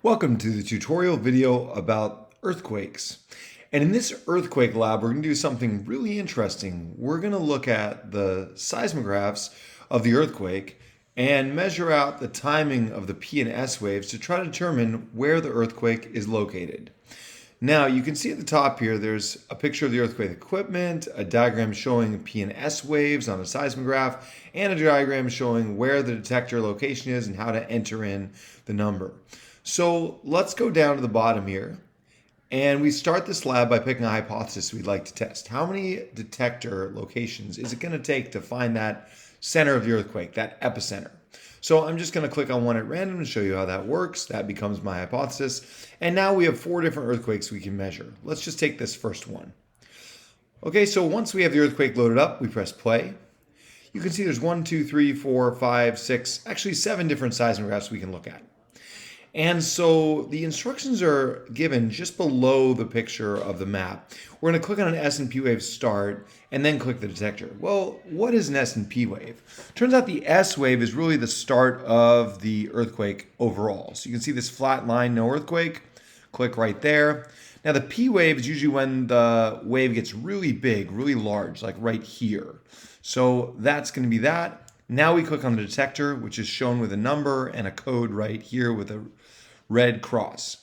Welcome to the tutorial video about earthquakes. And in this earthquake lab, we're going to do something really interesting. We're going to look at the seismographs of the earthquake and measure out the timing of the P and S waves to try to determine where the earthquake is located. Now, you can see at the top here, there's a picture of the earthquake equipment, a diagram showing P and S waves on a seismograph, and a diagram showing where the detector location is and how to enter in the number. So let's go down to the bottom here. And we start this lab by picking a hypothesis we'd like to test. How many detector locations is it going to take to find that center of the earthquake, that epicenter? So I'm just going to click on one at random to show you how that works. That becomes my hypothesis. And now we have 4 different earthquakes we can measure. Let's just take this first one. Okay, so once we have the earthquake loaded up, we press play. You can see there's 1, 2, 3, 4, 5, 6, actually 7 different seismographs we can look at. And so the instructions are given just below the picture of the map. We're going to click on an S and P wave start and then click the detector. Well, what is an S and P wave? Turns out the S wave is really the start of the earthquake overall. So you can see this flat line, no earthquake. Click right there. Now the P wave is usually when the wave gets really big, really large, like right here. So that's going to be that. Now we click on the detector, which is shown with a number and a code right here with a red cross.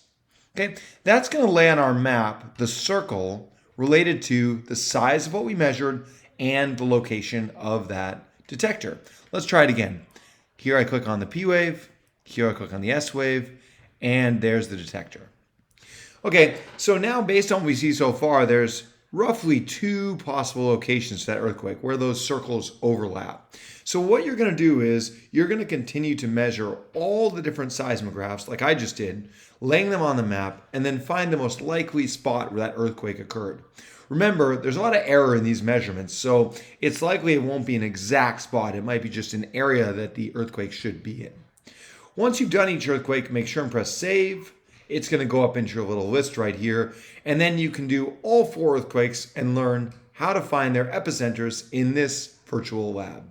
Okay, that's going to lay on our map the circle related to the size of what we measured and the location of that detector. Let's try it again. Here I click on the P wave, here I click on the S wave, and there's the detector. Okay, so now based on what we see so far, there's roughly 2 possible locations to that earthquake where those circles overlap. So what you're going to do is you're going to continue to measure all the different seismographs like I just did, laying them on the map, and then find the most likely spot where that earthquake occurred. Remember, there's a lot of error in these measurements, so it's likely it won't be an exact spot. It might be just an area that the earthquake should be in. Once you've done each earthquake, make sure and press save. It's going to go up into your little list right here. And then you can do all 4 earthquakes and learn how to find their epicenters in this virtual lab.